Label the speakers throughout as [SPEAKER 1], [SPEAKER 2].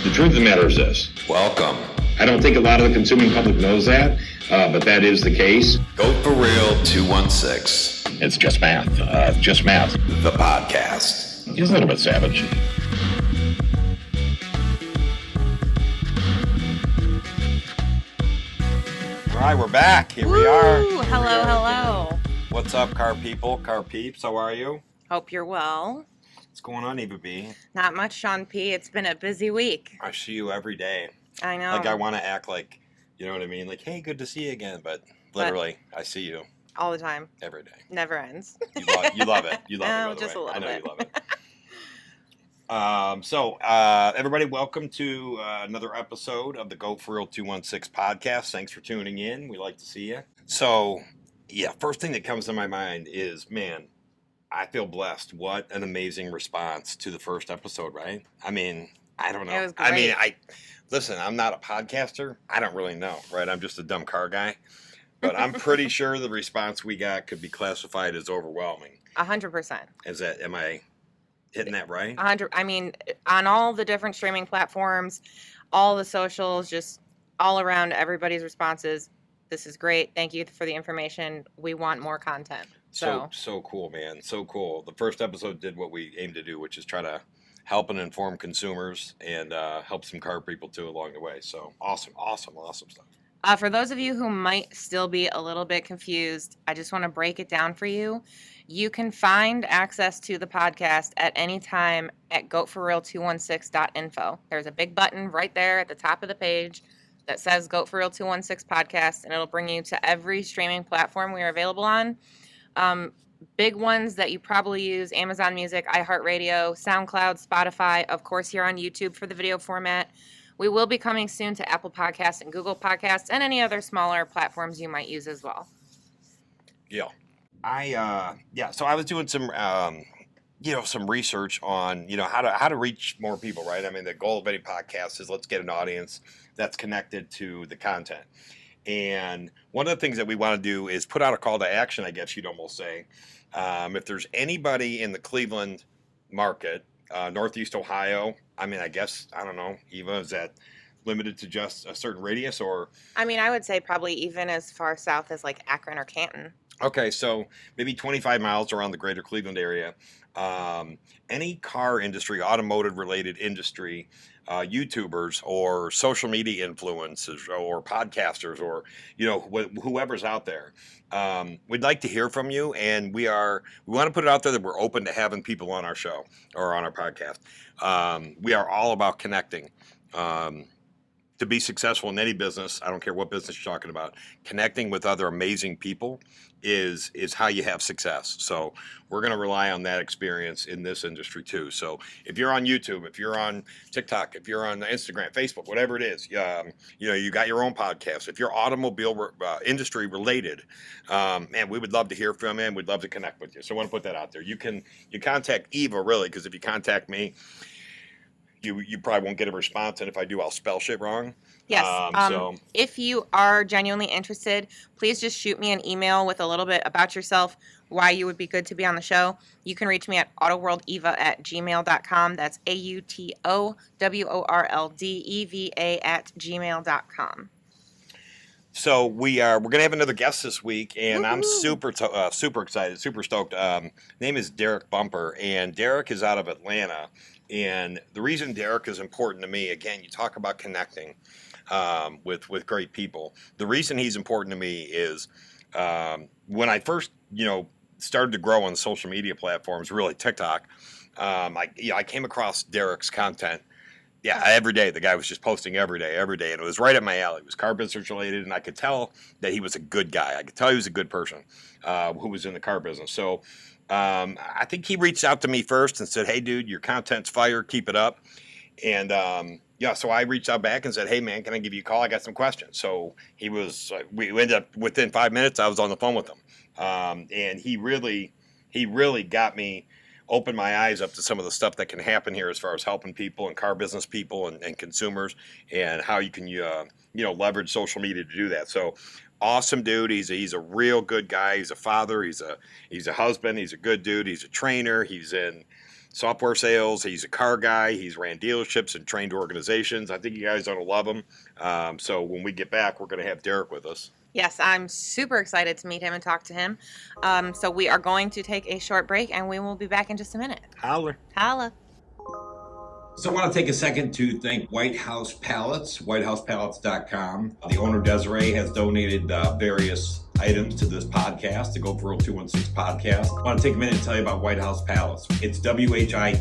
[SPEAKER 1] The truth of the matter is this.
[SPEAKER 2] Welcome.
[SPEAKER 1] I don't think a lot of the consuming public knows that, but that is the case.
[SPEAKER 2] goatforreal216.
[SPEAKER 1] It's just math. Just math.
[SPEAKER 2] The podcast.
[SPEAKER 1] He's a little bit savage.
[SPEAKER 2] All right, we're back. Here we are.
[SPEAKER 3] Hello.
[SPEAKER 2] What's up, car people, car peeps? How are you?
[SPEAKER 3] Hope you're well.
[SPEAKER 2] What's going on, Eva B?
[SPEAKER 3] Not much, Sean P. It's been a busy week.
[SPEAKER 2] I see you every day.
[SPEAKER 3] I know.
[SPEAKER 2] Like, I want to act like, you know what I mean? Like, hey, good to see you again. But literally, I see you
[SPEAKER 3] all the time.
[SPEAKER 2] every day.
[SPEAKER 3] Never ends.
[SPEAKER 2] You love it. You love it, by the
[SPEAKER 3] just
[SPEAKER 2] way.
[SPEAKER 3] a little
[SPEAKER 2] I know
[SPEAKER 3] bit.
[SPEAKER 2] you love it. So, everybody, welcome to another episode of the goatforreal216 podcast. Thanks for tuning in. We like to see you. So, yeah, first thing that comes to my mind is, man, I feel blessed. What an amazing response to the first episode, right? I mean, I don't know.
[SPEAKER 3] It was great.
[SPEAKER 2] Listen, I'm not a podcaster. I don't really know, right? I'm just a dumb car guy. But I'm pretty sure the response we got could be classified as overwhelming.
[SPEAKER 3] 100%.
[SPEAKER 2] Am I hitting that right?
[SPEAKER 3] 100. I mean, on all the different streaming platforms, all the socials, just all around, everybody's responses. This is great. Thank you for the information. We want more content.
[SPEAKER 2] So cool, man. So cool. The first episode did what we aimed to do, which is try to help and inform consumers and help some car people too along the way. So awesome stuff.
[SPEAKER 3] For those of you who might still be a little bit confused, I just want to break it down for you. You can find access to the podcast at any time at goatforreal216.info. There's a big button right there at the top of the page that says goatforreal216 podcast, and it'll bring you to every streaming platform we are available on. Big ones that you probably use: Amazon Music, iHeartRadio, SoundCloud, Spotify, of course here on YouTube for the video format. We will be coming soon to Apple Podcasts and Google Podcasts and any other smaller platforms you might use as well.
[SPEAKER 2] Yeah. So I was doing some some research on, how to reach more people, right? I mean, the goal of any podcast is let's get an audience that's connected to the content. And one of the things that we want to do is put out a call to action, I guess you'd almost say. If there's anybody in the Cleveland market, Northeast Ohio, I mean, I don't know, Eva, is that limited to just a certain radius or?
[SPEAKER 3] I mean, I would say probably even as far south as like Akron or Canton.
[SPEAKER 2] Okay, so maybe 25 miles around the greater Cleveland area. Any car industry, automotive related industry, YouTubers or social media influencers or podcasters or, whoever's out there. We'd like to hear from you, and we want to put it out there that we're open to having people on our show or on our podcast. We are all about connecting. To be successful in any business, I don't care what business you're talking about, connecting with other amazing people is how you have success. So we're going to rely on that experience in this industry too. So if you're on YouTube, if you're on TikTok, if you're on Instagram, Facebook, whatever it is, you got your own podcast. If you're automobile industry related, man, we would love to hear from you and we'd love to connect with you. So I want to put that out there. You contact Eva, really, because if you contact me, you probably won't get a response, and if I do, I'll spell shit wrong.
[SPEAKER 3] Yes. If you are genuinely interested, please just shoot me an email with a little bit about yourself, why you would be good to be on the show. You can reach me at autoworldeva@gmail.com. That's AUTOWORLDEVA@gmail.com.
[SPEAKER 2] So we're gonna have another guest this week, and I'm super excited, super stoked. Name is Derek Bumper, and Derek is out of Atlanta. And the reason Derek is important to me, again, you talk about connecting with great people. The reason he's important to me is when I first, started to grow on social media platforms, really TikTok. I came across Derek's content. Yeah, every day. The guy was just posting every day, and it was right up my alley. It was car business related, and I could tell that he was a good guy. I could tell he was a good person who was in the car business. So I think he reached out to me first and said, "Hey, dude, your content's fire. Keep it up." And so I reached out back and said, "Hey, man, can I give you a call? I got some questions." So we ended up within 5 minutes. I was on the phone with him, and he really got me. Open my eyes up to some of the stuff that can happen here as far as helping people and car business people and consumers, and how you can leverage social media to do that. So awesome dude. He's a real good guy. He's a father. He's a husband. He's a good dude. He's a trainer. He's in software sales. He's a car guy. He's ran dealerships and trained organizations. I think you guys are going to love him. So when we get back, we're going to have Derek with us.
[SPEAKER 3] Yes, I'm super excited to meet him and talk to him. So we are going to take a short break, and we will be back in just a minute.
[SPEAKER 2] Holler.
[SPEAKER 3] Holla.
[SPEAKER 4] So I want to take a second to thank White House Pallets, whitehousepallets.com. The owner, Desiree, has donated various items to this podcast, the goatforreal216 podcast. I want to take a minute to tell you about White House Pallets. It's WHITEHAUS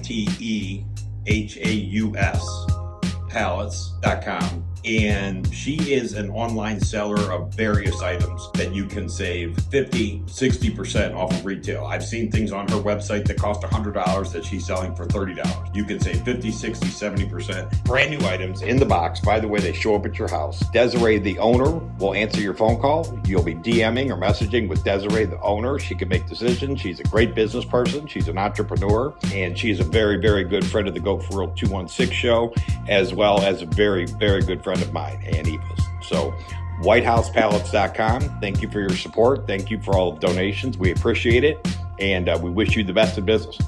[SPEAKER 4] pallets.com. And she is an online seller of various items that you can save 50, 60% off of retail. I've seen things on her website that cost $100 that she's selling for $30. You can save 50, 60, 70%.
[SPEAKER 2] Brand new items in the box. By the way, they show up at your house. Desiree, the owner, will answer your phone call. You'll be DMing or messaging with Desiree, the owner. She can make decisions. She's a great business person. She's an entrepreneur, and she's a very, very good friend of the Goat for Real 216 show, as well as a very, very good friend of mine and Eva's. So whitehousepallets.com. Thank you for your support. Thank you for all the donations. We appreciate it, and we wish you the best in business.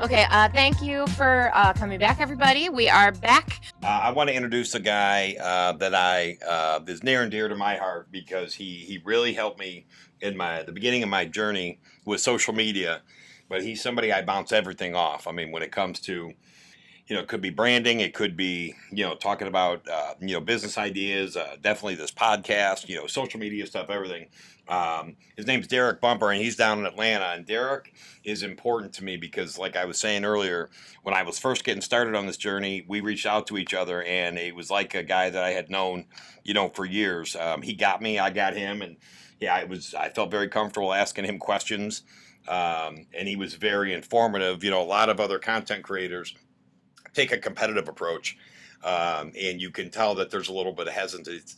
[SPEAKER 3] Okay, thank you for coming back, everybody. We are back.
[SPEAKER 2] I want to introduce a guy that is near and dear to my heart, because he really helped me in the beginning of my journey with social media. But he's somebody I bounce everything off. I mean, when it comes to, it could be branding, it could be, talking about, business ideas, definitely this podcast, social media stuff, everything. His name's Derek Bumper, and he's down in Atlanta. And Derek is important to me because, like I was saying earlier, when I was first getting started on this journey, we reached out to each other, and it was like a guy that I had known, for years. He got me, I got him, and yeah, I felt very comfortable asking him questions. And he was very informative. A lot of other content creators take a competitive approach, and you can tell that there's a little bit of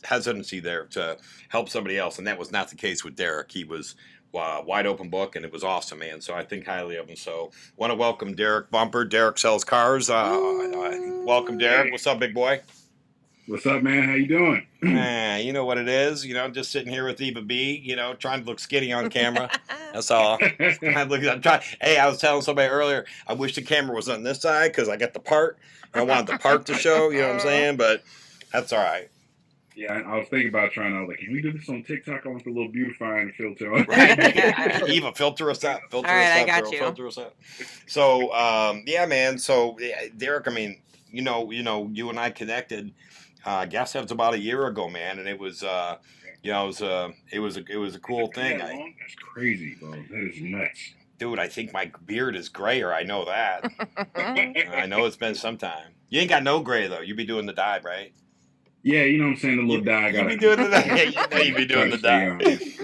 [SPEAKER 2] hesitancy there to help somebody else, and that was not the case with Derek. He was wide open book, and it was awesome, man. So I think highly of him. So want to welcome Derek Bumper. Derek sells cars. Welcome, Derek. What's up, big boy?
[SPEAKER 5] What's up, man? How you doing?
[SPEAKER 2] You know what it is. Just sitting here with Eva B. Trying to look skinny on camera. That's all. I was telling somebody earlier, I wish the camera was on this side because I got the part. I wanted the part to show. You know what I'm saying? But that's all right.
[SPEAKER 5] Yeah, I was thinking about can we do this on TikTok? I want the little beautifying filter on.
[SPEAKER 2] Right. Eva, filter us out. Filter
[SPEAKER 3] all right,
[SPEAKER 2] us out,
[SPEAKER 3] I got
[SPEAKER 2] girl.
[SPEAKER 3] you.
[SPEAKER 2] Filter us out. So, yeah, man. So, Derek, I mean, you and I connected. I guess that was about a year ago, man, and it was, it was a cool thing.
[SPEAKER 5] That's crazy, bro. That is nuts.
[SPEAKER 2] Dude, I think my beard is grayer. I know that. I know it's been some time. You ain't got no gray though. You be doing the dye, right?
[SPEAKER 5] Yeah, you know what I'm saying. The little dye.
[SPEAKER 2] You be doing the dye. You be doing the dye.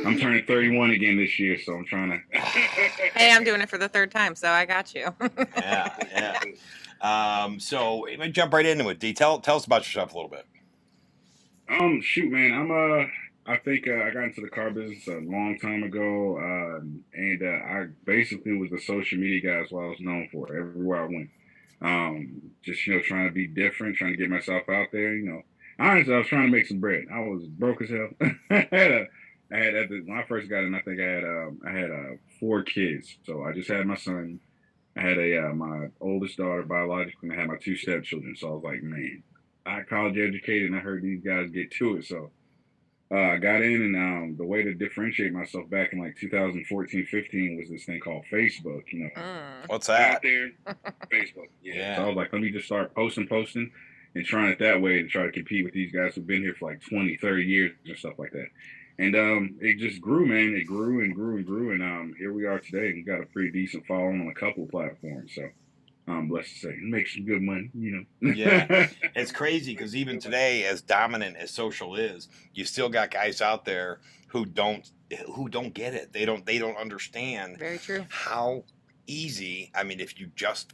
[SPEAKER 5] I'm turning 31 again this year, so I'm trying to.
[SPEAKER 3] Hey, I'm doing it for the third time, so I got you.
[SPEAKER 2] Yeah. So let me jump right into it. D, tell us about yourself a little bit.
[SPEAKER 5] Shoot, man. I think I got into the car business a long time ago, and I basically was the social media guy. That's what I was known for everywhere I went. Just trying to be different, trying to get myself out there. Honestly, I was trying to make some bread. I was broke as hell. When I first got in, I think I had 4 kids. So I just had my son. I had my oldest daughter biologically, and I had my 2 stepchildren. So I was like, man, I college educated, and I heard these guys get to it. So I got in, and the way to differentiate myself back in like 2014, 15 was this thing called Facebook.
[SPEAKER 2] What's that?
[SPEAKER 5] Out there, Facebook.
[SPEAKER 2] Yeah.
[SPEAKER 5] So I was like, let me just start posting, and trying it that way and try to compete with these guys who've been here for like 20, 30 years and stuff like that. And it just grew, man. It grew and grew and grew, and here we are today. We got a pretty decent following on a couple of platforms. So I'm blessed to say, make some good money,
[SPEAKER 2] Yeah, it's crazy because even today, as dominant as social is, you still got guys out there who don't get it. They don't understand.
[SPEAKER 3] Very true.
[SPEAKER 2] How easy. I mean, if you just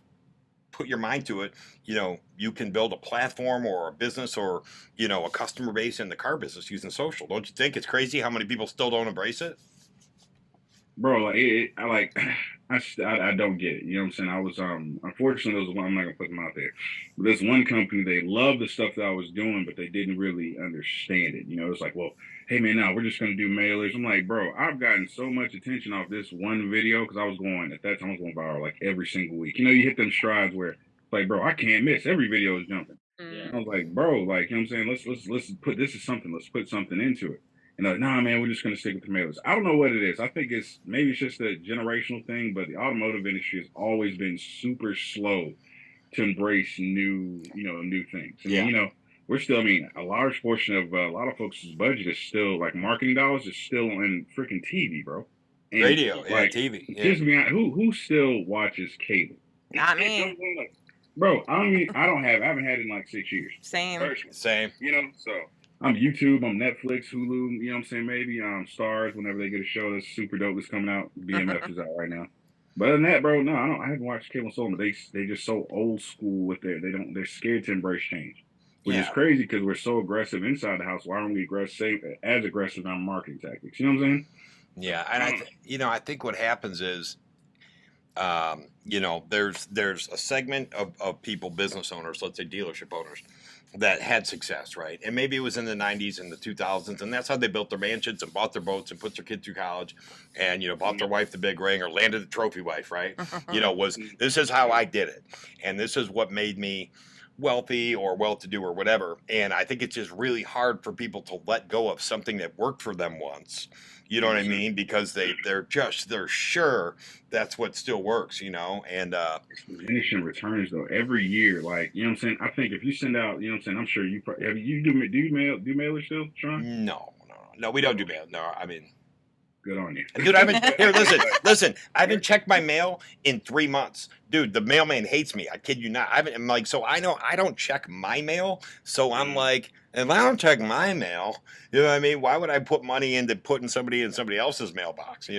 [SPEAKER 2] put your mind to it, you can build a platform or a business or a customer base in the car business using social. Don't you think it's crazy how many people still don't embrace it?
[SPEAKER 5] Bro, I don't get it. You know what I'm saying? I was unfortunately there was one, I'm not gonna put them out there. But there's one company, they loved the stuff that I was doing, but they didn't really understand it. You know, it's like, well, hey man, now we're just gonna do mailers. I'm like, bro, I've gotten so much attention off this one video because I was going at that time I was going viral like every single week. You know, you hit them strides where like, bro, I can't miss. Every video is jumping.
[SPEAKER 3] Mm.
[SPEAKER 5] I was like, bro, like, you know what I'm saying? Let's put this is something. Let's put something into it. And like, nah, man, we're just gonna stick with tomatoes. I don't know what it is. I think maybe it's just a generational thing, but the automotive industry has always been super slow to embrace new things. And
[SPEAKER 2] Yeah.
[SPEAKER 5] you know, we're still. I mean, a large portion of a lot of folks' budget is still like marketing dollars is still in freaking TV, bro. And,
[SPEAKER 2] Radio, yeah,
[SPEAKER 5] like,
[SPEAKER 2] TV. Yeah.
[SPEAKER 5] just be honest, who still watches cable?
[SPEAKER 3] Not me.
[SPEAKER 5] Bro, I haven't had it in like 6 years.
[SPEAKER 3] Same.
[SPEAKER 5] Personally.
[SPEAKER 2] Same.
[SPEAKER 5] You know, so I'm YouTube, I'm Netflix, Hulu, you know what I'm saying? Maybe Stars whenever they get a show that's super dope that's coming out. BMF is out right now. But other than that, bro, no, I haven't watched cable so long. They just so old school with they're scared to embrace change. Which is crazy because we're so aggressive inside the house. Why aren't we as aggressive on marketing tactics? You know what I'm saying?
[SPEAKER 2] Yeah, and I think what happens is, there's a segment of people, business owners, let's say dealership owners, that had success, right? And maybe it was in the 90s and the 2000s, and that's how they built their mansions and bought their boats and put their kid through college and, bought their wife the big ring or landed the trophy wife, right? This is how I did it. And this is what made me wealthy or well-to-do or whatever. And I think it's just really hard for people to let go of something that worked for them once. You know what I mean? Because they're sure that's what still works, and
[SPEAKER 5] diminishing returns though every year. Like, you know what I'm saying? I think if you send out, you know what I'm saying, I'm sure you do mailers still, Sean?
[SPEAKER 2] No, we don't do mail. No, I mean,
[SPEAKER 5] good on you.
[SPEAKER 2] Dude, listen, I haven't checked my mail in 3 months. Dude, the mailman hates me. I kid you not. I'm like, so I know I don't check my mail. So I'm like, if I don't check my mail, you know what I mean? Why would I put money into putting somebody in somebody else's mailbox,
[SPEAKER 5] Bro.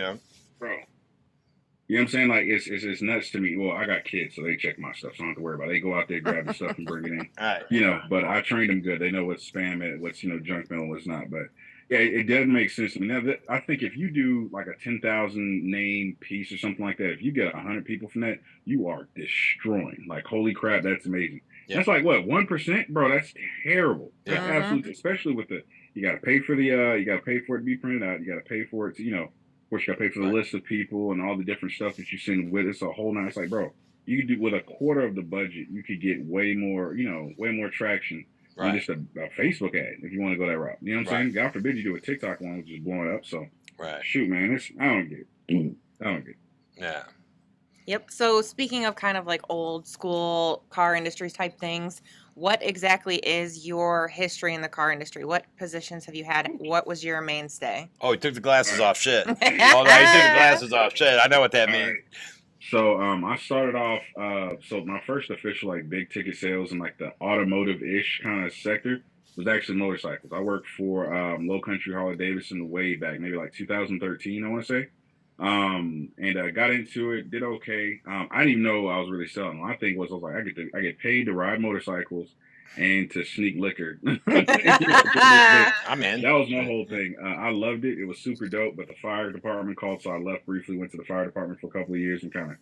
[SPEAKER 5] You know what I'm saying? Like, it's nuts to me. Well, I got kids, so they check my stuff, so I don't have to worry about it. They go out there, grab the stuff, and bring it in.
[SPEAKER 2] Right.
[SPEAKER 5] But I trained them good. They know what's spam and what's, junk mail and what's not. But yeah, it doesn't make sense to me. Now, I think if you do like a 10,000 name piece or something like that, if you get 100 people from that, you are destroying. Like, holy crap, that's amazing. Yeah. That's like what, 1%, bro? That's terrible. That's absolutely, especially with you got to pay for you got to pay for it to be printed out. You got to pay for it to, of course, you got to pay for the list of people and all the different stuff that you send with it. It's a whole nine. It's like, bro, you could do with a quarter of the budget, you could get way more traction. Right. Just a Facebook ad if you want to go that route. You know what I'm saying? God forbid you do a TikTok one, which is blowing up. So, shoot, man, I don't get it. I don't get it.
[SPEAKER 2] Yeah.
[SPEAKER 3] Yep. So speaking of kind of like old school car industry type things, what exactly is your history in the car industry? What positions have you had? What was your mainstay?
[SPEAKER 2] Oh, he took the glasses off. Shit. Oh, no, he took the glasses off. Shit. I know what that means.
[SPEAKER 5] So I started off, so my first official like big ticket sales in like the automotive-ish kind of sector was actually motorcycles. I worked for Low Country Harley Davidson way back, maybe like 2013, I want to say. And got into it, did okay. I didn't even know I was really selling. My thing was, I was like, I get paid to ride motorcycles and to sneak liquor.
[SPEAKER 2] I'm in.
[SPEAKER 5] That was my whole thing. I loved it. It was super dope, but the fire department called, so I left briefly, went to the fire department for a couple of years and kind of,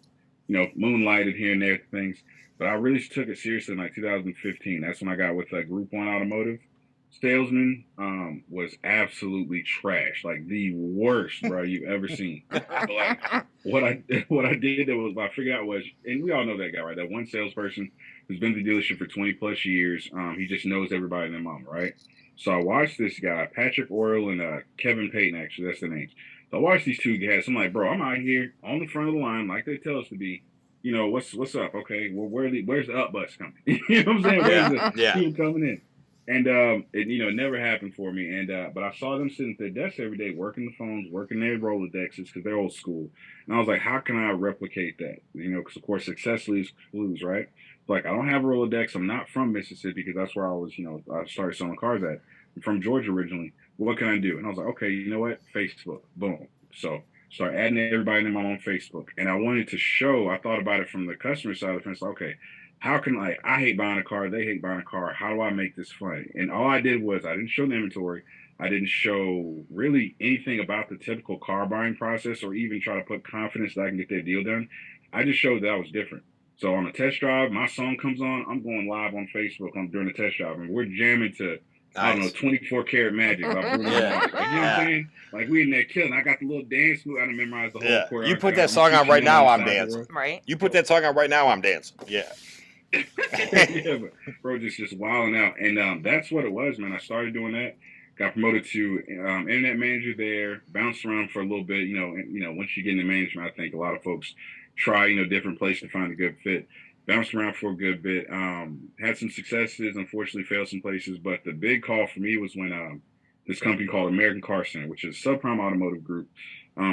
[SPEAKER 5] moonlighted here and there things. But I really took it seriously in like 2015. That's when I got with Group 1 Automotive. Salesman was absolutely trash, like the worst, bro, you've ever seen. But like, what I did was I figured out was, and we all know that guy, right? That one salesperson who's been to the dealership for 20 plus years. He just knows everybody and their mama, right? So I watched this guy, Patrick Oriel and Kevin Payton, actually, that's their names. So I watched these two guys. I'm like, bro, I'm out here on the front of the line, like they tell us to be. What's up? Okay, well, where's the up bus coming? You know what I'm saying? Where's the team coming in? And it never happened for me. And but I saw them sitting at their desk every day, working the phones, working their Rolodexes because they're old school. And I was like, how can I replicate that? Because of course success leaves clues, right? Like, I don't have a Rolodex. I'm not from Mississippi because that's where I was. I started selling cars at. I'm from Georgia originally. What can I do? And I was like, okay, you know what? Facebook. Boom. So start adding everybody in my own Facebook. And I wanted to show. I thought about it from the customer side of the fence. Okay. How can I hate buying a car, they hate buying a car. How do I make this fun? And all I did was I didn't show the inventory. I didn't show really anything about the typical car buying process or even try to put confidence that I can get that deal done. I just showed that I was different. So on a test drive, my song comes on, I'm going live on Facebook during the test drive, and we're jamming to, I don't know,
[SPEAKER 2] Nice.
[SPEAKER 5] 24 Karat Magic by Bruno
[SPEAKER 2] Yeah.
[SPEAKER 5] Mars. Like, you know what I'm saying? Like, we in there killing. I got the little dance move. I done memorized the whole
[SPEAKER 2] Yeah.
[SPEAKER 5] choreography.
[SPEAKER 2] You put that song on right now, I'm dancing.
[SPEAKER 3] Right.
[SPEAKER 2] You put that song on right now, I'm dancing. Yeah.
[SPEAKER 5] Yeah, but bro, just wilding out, and that's what it was, man. I started doing that, got promoted to internet manager there, bounced around for a little bit. Once you get into management, I think a lot of folks try different places to find a good fit. Bounced around for a good bit, had some successes, unfortunately failed some places, but the big call for me was when this company called American Car Center, which is a subprime automotive group.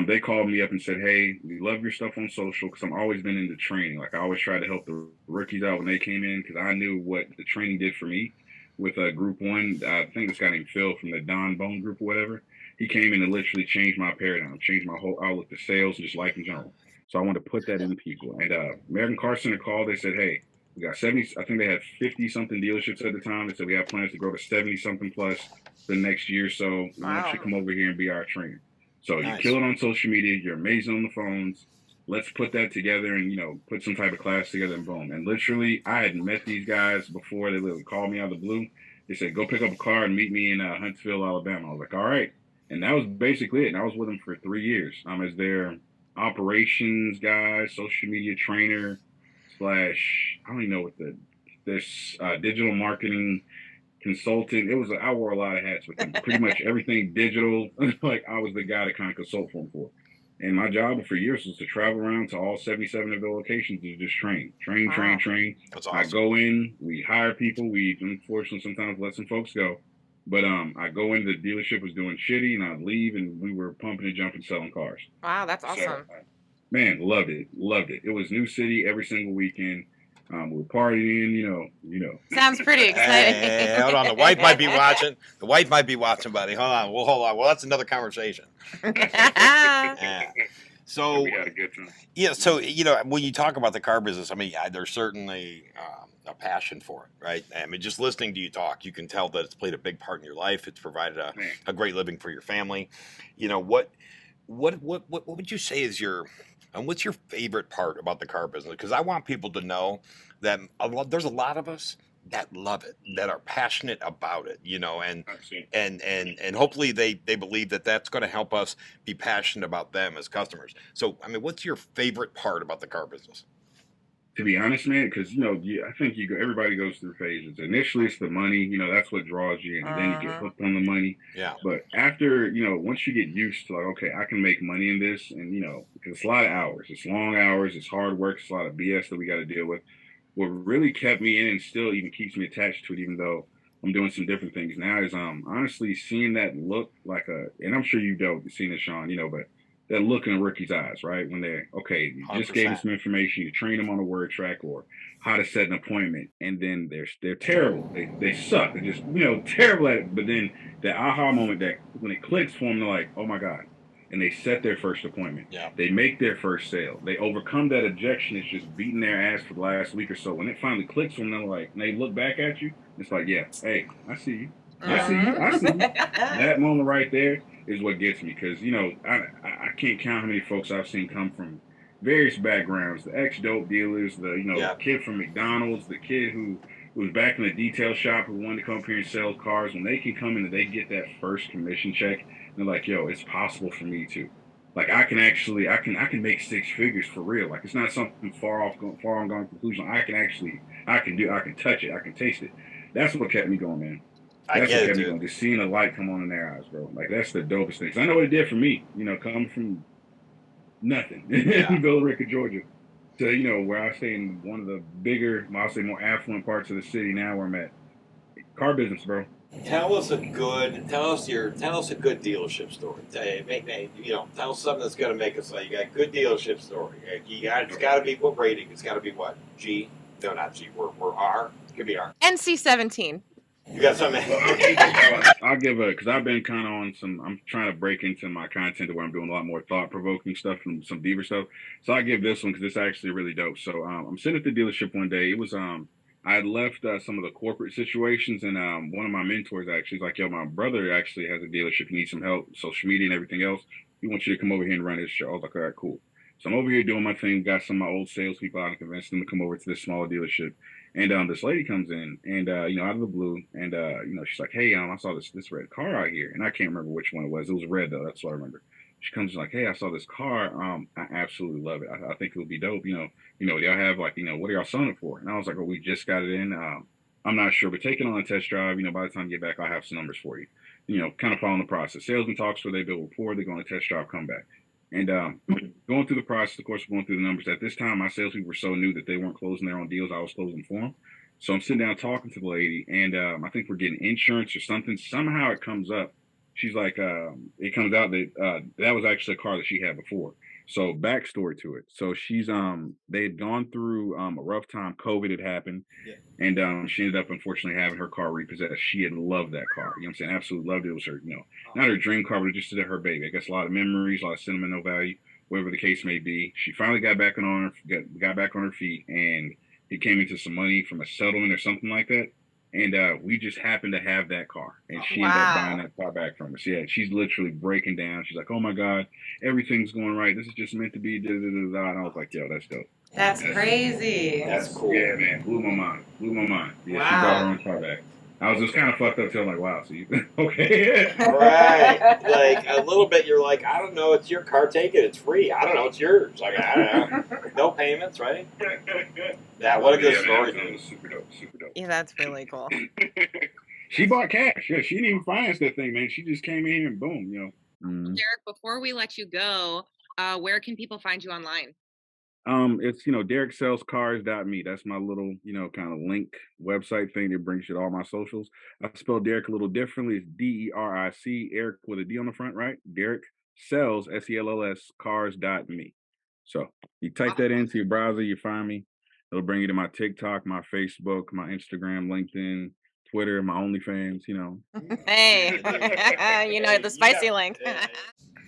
[SPEAKER 5] They called me up and said, "Hey, we love your stuff on social," because I've always been into training. Like I always tried to help the rookies out when they came in because I knew what the training did for me. With Group One, I think this guy named Phil from the Don Bone Group or whatever. He came in and literally changed my paradigm, changed my whole outlook to sales and just life in general. So I wanted to put that in people. And American Car Center called. They said, "Hey, we got 70. I think they had 50 something dealerships at the time. They said we have plans to grow to 70 something plus the next year. So we want you to come over here and be our trainer." So
[SPEAKER 2] Nice.
[SPEAKER 5] you kill it on social media. You're amazing on the phones. Let's put that together and, put some type of class together and boom. And literally, I had met these guys before. They literally called me out of the blue. They said, "Go pick up a car and meet me in Huntsville, Alabama." I was like, "All right." And that was basically it. And I was with them for 3 years as their operations guy, social media trainer / I don't even know what this digital marketing consultant. I wore a lot of hats with them. Pretty much everything digital. Like I was the guy to kind of consult for them for. And my job for years was to travel around to all 77 of the locations to just train.
[SPEAKER 2] That's
[SPEAKER 5] I
[SPEAKER 2] awesome.
[SPEAKER 5] go in, we hire people. We unfortunately sometimes let some folks go. But I go in, the dealership was doing shitty, and I'd leave, and we were pumping and jumping, selling cars.
[SPEAKER 3] Wow, that's
[SPEAKER 5] So,
[SPEAKER 3] awesome.
[SPEAKER 5] man, loved it. It was new city every single weekend. We were partying,
[SPEAKER 3] Sounds pretty exciting.
[SPEAKER 2] Hey, hold on. The wife might be watching. The wife might be watching, buddy. Hold on. Well, that's another conversation. Yeah. So,
[SPEAKER 5] we had a good time.
[SPEAKER 2] yeah. So, when you talk about the car business, I mean, there's certainly a passion for it, right? I mean, just listening to you talk, you can tell that it's played a big part in your life. It's provided a great living for your family. What would you say is what's your favorite part about the car business? Because I want people to know that there's a lot of us that love it, that are passionate about it, and hopefully they believe that that's going to help us be passionate about them as customers. So, I mean, what's your favorite part about the car business?
[SPEAKER 5] To be honest, man, because I think everybody goes through phases. Initially, it's the money. That's what draws you in, and then you get hooked on the money.
[SPEAKER 2] Yeah.
[SPEAKER 5] But after, once you get used to like, okay, I can make money in this, and because it's a lot of hours, it's long hours, it's hard work, it's a lot of BS that we got to deal with. What really kept me in and still even keeps me attached to it, even though I'm doing some different things now, is honestly seeing that look like and I'm sure you've seen it, Sean, but that look in a rookie's eyes, right? When they're, okay, you just
[SPEAKER 2] 100%.
[SPEAKER 5] gave them some information, you train them on a word track or how to set an appointment, and then they're terrible. They suck. They're just, terrible at it. But then the aha moment that when it clicks for them, they're like, oh my God. And they set their first appointment.
[SPEAKER 2] Yeah.
[SPEAKER 5] They make their first sale. They overcome that objection. It's just beating their ass for the last week or so. When it finally clicks for them, they're like, and they look back at you, it's like, yeah, hey, I see you. I see you. That moment right there is what gets me, because I can't count how many folks I've seen come from various backgrounds: the ex-dope dealers, the kid from McDonald's, the kid who was back in the detail shop who wanted to come up here and sell cars. When they can come in and they get that first commission check, they're like, "Yo, it's possible for me too. Like I can make six figures for real. Like it's not something far on going conclusion. I can touch it, I can taste it." That's what kept me going, man. That's what kept me going. Just seeing the light come on in their eyes, bro. Like that's the dopest thing. 'Cause I know what it did for me. Coming from nothing in Villarica, Georgia, to where I stay in one of the bigger, I'll say more affluent parts of the city now where I'm at. Car business, bro.
[SPEAKER 2] Tell us a good dealership story. Tell us something that's gonna make us like you got a good dealership story. It's gotta be what rating? It's gotta be what? G? No, not G. We're R. It could be R.
[SPEAKER 3] NC-17.
[SPEAKER 2] You got something?
[SPEAKER 5] I'll give because I've been kind of on I'm trying to break into my content to where I'm doing a lot more thought-provoking stuff and some deeper stuff. So I give this one because it's actually really dope. So I'm sitting at the dealership one day. It was I had left some of the corporate situations, and one of my mentors actually is like, yo, my brother actually has a dealership. He needs some help, social media and everything else. He wants you to come over here and run his show. I was like, all right, cool. So I'm over here doing my thing. Got some of my old salespeople out and convinced them to come over to this small dealership. And this lady comes in, and out of the blue, and she's like, hey, I saw this red car out here, and I can't remember which one it was. It was red though. That's what I remember. She comes in like, hey, I saw this car. I absolutely love it. I think it would be dope. Do y'all have what are y'all selling it for? And I was like, well, we just got it in. I'm not sure, but take it on a test drive. By the time you get back, I'll have some numbers for you. Kind of following the process. Salesman talks where they build rapport. They go on a test drive, come back. And going through the process, of course, we're going through the numbers. At this time, my salespeople were so new that they weren't closing their own deals. I was closing for them. So I'm sitting down talking to the lady, and I think we're getting insurance or something. Somehow it comes up. She's like, it comes out that that was actually a car that she had before. So backstory to it. So she's they had gone through a rough time. COVID had happened, and she ended up unfortunately having her car repossessed. She had loved that car. You know what I'm saying? Absolutely loved it. It was her, not her dream car, but just her baby. I guess a lot of memories, a lot of sentimental value, whatever the case may be. She finally got back on her feet, and it came into some money from a settlement or something like that. And we just happened to have that car, and she ended up buying that car back from us. Yeah, she's literally breaking down. She's like, "Oh my God, everything's going right. This is just meant to be." Da, da, da, da. And I was like, "Yo, that's dope.
[SPEAKER 3] That's crazy.
[SPEAKER 2] That's cool.
[SPEAKER 5] Yeah, man, blew my mind. Yeah,
[SPEAKER 3] Wow.
[SPEAKER 5] She bought her own car back. I was just kind of fucked up till I'm like, wow, so you okay?
[SPEAKER 2] Right. Like a little bit, you're like, I don't know, it's your car, take it, it's free. I don't know, it's yours. Like, I don't know. No payments, right? Yeah, what a good story,
[SPEAKER 5] man. It
[SPEAKER 2] dude.
[SPEAKER 5] was super dope.
[SPEAKER 3] Yeah, that's really cool.
[SPEAKER 5] She bought cash. Yeah, she didn't even finance that thing, man. She just came in here and boom,
[SPEAKER 3] Derek, before we let you go, where can people find you online?
[SPEAKER 5] It's dericsellscars.me. That's my little, kind of link website thing that brings you to all my socials. I spell Derek a little differently. It's DERIC, Eric with a D on the front, right? Derek Sells, SELLS, cars.me. So you type that into your browser, you find me. It'll bring you to my TikTok, my Facebook, my Instagram, LinkedIn, Twitter, my OnlyFans,
[SPEAKER 3] Hey, the spicy link.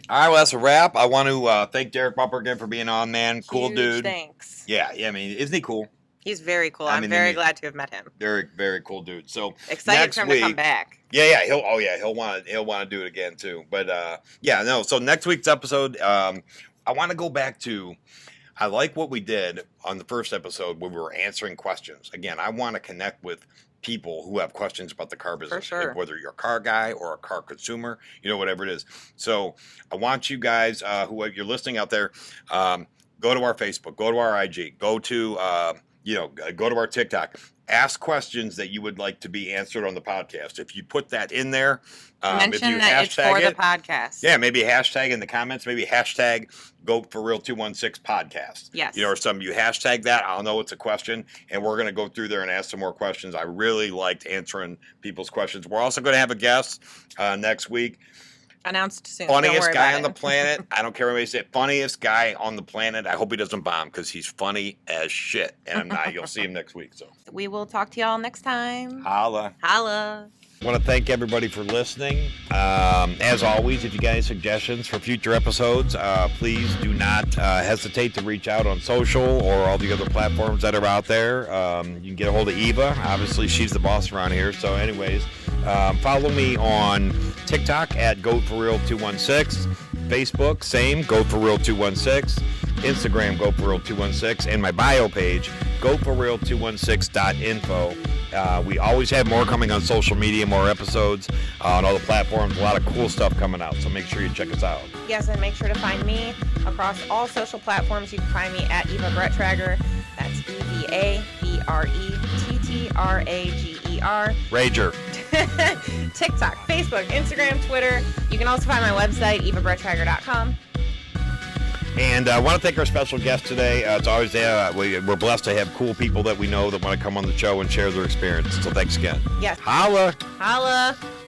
[SPEAKER 2] All right, well, that's a wrap. I want to thank Derek Bumper again for being on, man. Cool
[SPEAKER 3] Huge
[SPEAKER 2] dude.
[SPEAKER 3] Thanks.
[SPEAKER 2] Yeah, I mean, isn't he cool?
[SPEAKER 3] He's very cool.
[SPEAKER 2] I
[SPEAKER 3] I'm
[SPEAKER 2] mean,
[SPEAKER 3] very glad to have met him.
[SPEAKER 2] Very, very cool dude. So
[SPEAKER 3] Excited
[SPEAKER 2] next
[SPEAKER 3] for him
[SPEAKER 2] week,
[SPEAKER 3] to come back.
[SPEAKER 2] Yeah, he'll want to do it again too. But so next week's episode, I want to go back to, I like what we did on the first episode where we were answering questions. Again, I want to connect with people who have questions about the car business,
[SPEAKER 3] For sure.
[SPEAKER 2] whether you're a car guy or a car consumer, whatever it is. So I want you guys who you're listening out there, go to our Facebook, go to our IG, go to go to our TikTok. Ask questions that you would like to be answered on the podcast. If you put that in there,
[SPEAKER 3] Mention
[SPEAKER 2] if you
[SPEAKER 3] that it's for the podcast.
[SPEAKER 2] yeah, maybe a hashtag in the comments, maybe hashtag goatforreal216 podcast.
[SPEAKER 3] Yes.
[SPEAKER 2] Or some of you hashtag that. I'll know it's a question, and we're going to go through there and ask some more questions. I really liked answering people's questions. We're also going to have a guest next week.
[SPEAKER 3] Announced soon.
[SPEAKER 2] Funniest guy on the planet. I don't care what anybody says. Funniest guy on the planet. I hope he doesn't bomb because he's funny as shit. And you'll see him next week. So
[SPEAKER 3] We will talk to y'all next time.
[SPEAKER 2] holla.
[SPEAKER 3] Holla.
[SPEAKER 2] I want to thank everybody for listening. As always, if you got any suggestions for future episodes, please do not hesitate to reach out on social or all the other platforms that are out there. You can get a hold of Eva. Obviously, she's the boss around here. So anyways, follow me on TikTok at goatforreal216. Facebook, same, goatforreal216. Instagram, goatforreal216. And my bio page, goatforreal216.info. We always have more coming on social media, more episodes on all the platforms, a lot of cool stuff coming out. So make sure you check us out.
[SPEAKER 3] Yes, and make sure to find me across all social platforms. You can find me at Eva Bretttrager. That's EVABRETTRAGER.
[SPEAKER 2] Rager.
[SPEAKER 3] TikTok, Facebook, Instagram, Twitter. You can also find my website, evabretttrager.com.
[SPEAKER 2] And I want to thank our special guest today. It's always we're blessed to have cool people that we know that want to come on the show and share their experience. So thanks again.
[SPEAKER 3] Yes.
[SPEAKER 2] Holla.
[SPEAKER 3] Holla.